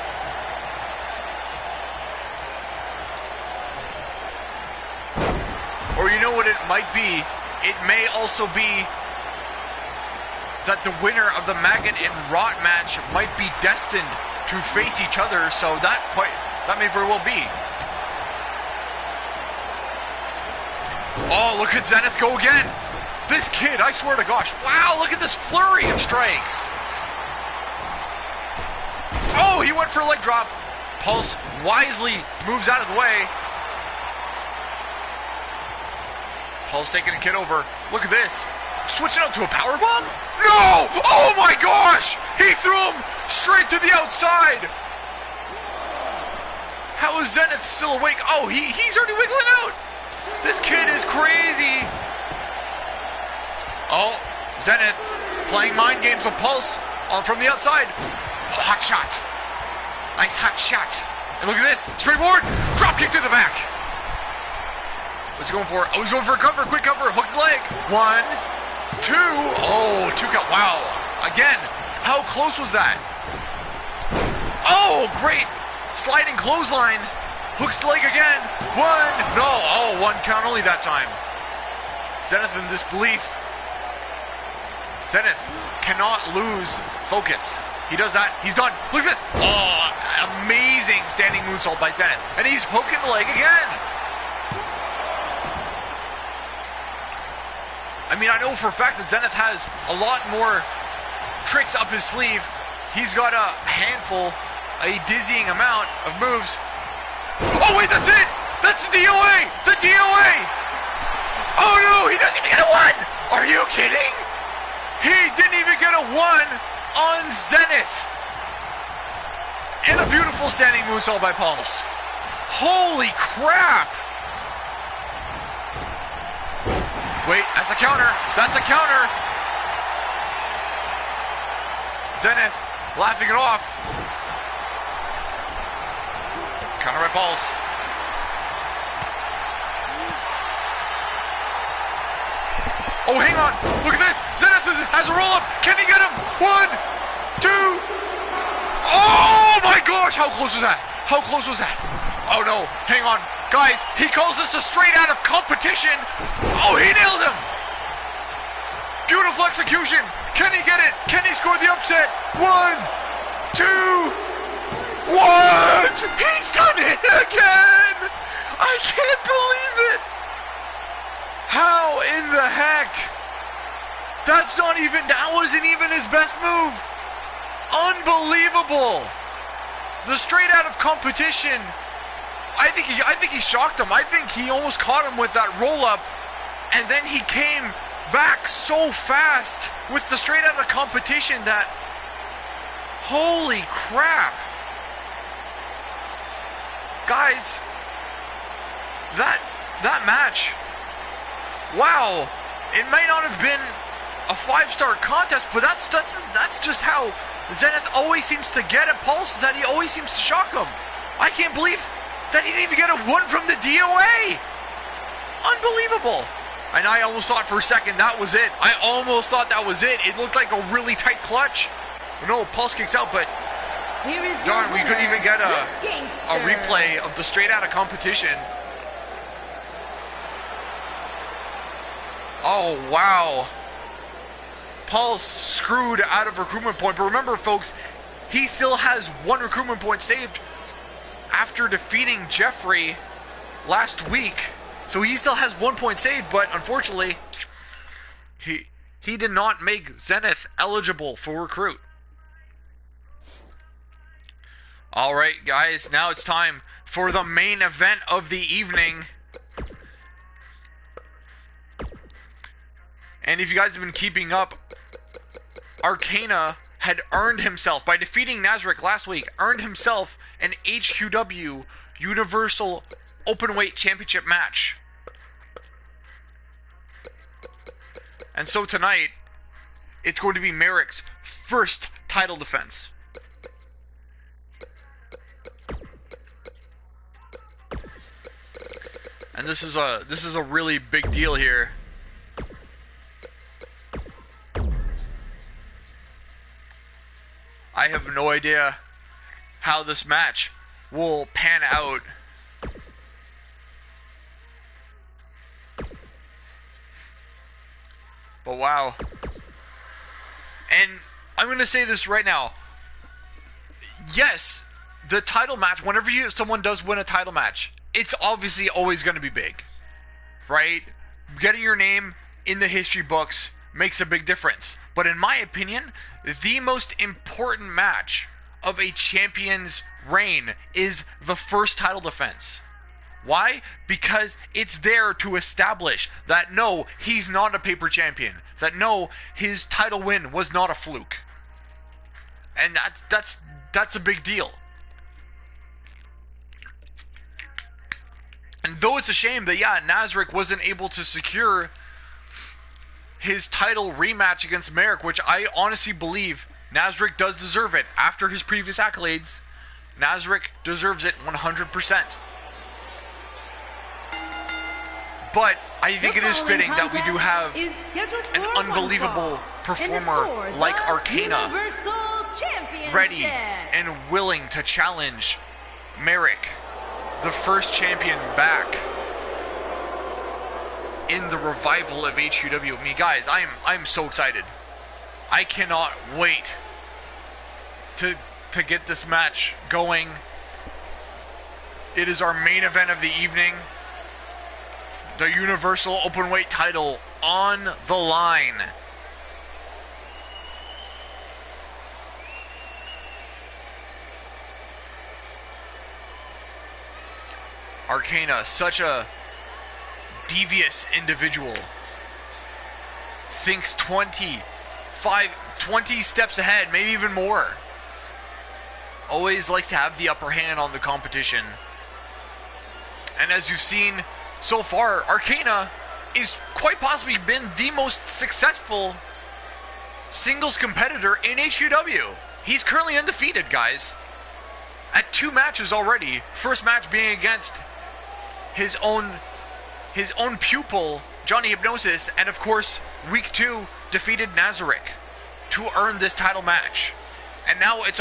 Or you know what it might be? It may also be that the winner of the Maggot and Rot match might be destined to face each other, so that may very well be. Oh, look at Zenith go again. This kid, I swear to gosh. Wow, look at this flurry of strikes. Oh, he went for a leg drop. Pulse wisely moves out of the way. Pulse taking the kid over. Look at this. Switching out to a powerbomb? No! Oh my gosh! He threw him straight to the outside. How is Zenith still awake? Oh, he's already wiggling out. This kid is crazy. Oh, Zenith playing mind games with Pulse from the outside. Oh, hot shot. Nice hot shot. And look at this. Springboard. Drop kick to the back. What's he going for? Oh, he's going for a cover. Quick cover. Hooks the leg. 1, 2. Oh, 2 count. Wow. Again. How close was that? Oh, great. Sliding clothesline. Hooks the leg again. 1. No. Oh, 1 count only that time. Zenith in disbelief. Zenith cannot lose focus. He does that. He's done. Look at this. Oh, amazing standing moonsault by Zenith. And he's poking the leg again. I mean, I know for a fact that Zenith has a lot more tricks up his sleeve. He's got a handful, a dizzying amount of moves. Oh, wait, that's it. That's the DOA. The DOA. Oh, no, he doesn't even get a 1. Are you kidding? He didn't even get a 1 on Zenith. And a beautiful standing moonsault by Pulse. Holy crap. Wait, that's a counter. That's a counter. Zenith laughing it off. Counter by Pulse. Oh, hang on. Look at this. Zenith has a roll-up. Can he get him? 1, 2. Oh, my gosh. How close was that? How close was that? Oh, no. Hang on. Guys, he calls this a straight out of competition. Oh, he nailed him. Beautiful execution. Can he get it? Can he score the upset? 1, 2. What? He's done it again. I can't believe it. How in the heck? That wasn't even his best move. Unbelievable! The straight out of competition. I think he shocked him. I think he almost caught him with that roll up, and then he came back so fast with the straight out of competition that, holy crap. Guys, that match, wow, it may not have been a 5-star contest, but that's just how Zenith always seems to get at Pulse, is that he always seems to shock him. I can't believe that he didn't even get a 1 from the DOA. Unbelievable. And I almost thought for a second that was it. I almost thought that was it. It looked like a really tight clutch. No, Pulse kicks out, but darn, we couldn't even get a replay of the straight out of competition. Oh, wow. Pulse screwed out of recruitment point. But remember, folks, he still has 1 recruitment point saved after defeating Jeffrey last week. So he still has 1 point saved, but unfortunately, he did not make Zenith eligible for recruit. Alright, guys, now it's time for the main event of the evening. And if you guys have been keeping up, Arcana had earned himself, by defeating Nazarick last week, earned himself an HQW Universal Openweight Championship match. And so tonight, it's going to be Marek's first title defense. And this is a really big deal here. I have no idea how this match will pan out. But wow. And I'm going to say this right now. Yes, the title match, whenever someone does win a title match, it's obviously always going to be big, right? Getting your name in the history books makes a big difference. But in my opinion, the most important match of a champion's reign is the first title defense. Why? Because it's there to establish that no, he's not a paper champion. That no, his title win was not a fluke. And that's a big deal. And though it's a shame that, yeah, Nazarick wasn't able to secure his title rematch against Marek, which I honestly believe Nazarick does deserve it. After his previous accolades, Nazarick deserves it 100%. But I think it is fitting that we do have an unbelievable performer like Arcana ready and willing to challenge Marek, the first champion back in the revival of HQW. I mean, guys, I'm so excited. I cannot wait to get this match going. It is our main event of the evening. The Universal Openweight title on the line. Arcana, such a devious individual, thinks 20 steps ahead, maybe even more. Always likes to have the upper hand on the competition. And as you've seen so far, Arcana is quite possibly been the most successful singles competitor in HQW. He's currently undefeated, guys, at 2 matches already. First match being against his own pupil, Johnny Hypnosis, and of course, week 2 defeated Nazarick to earn this title match. And now it's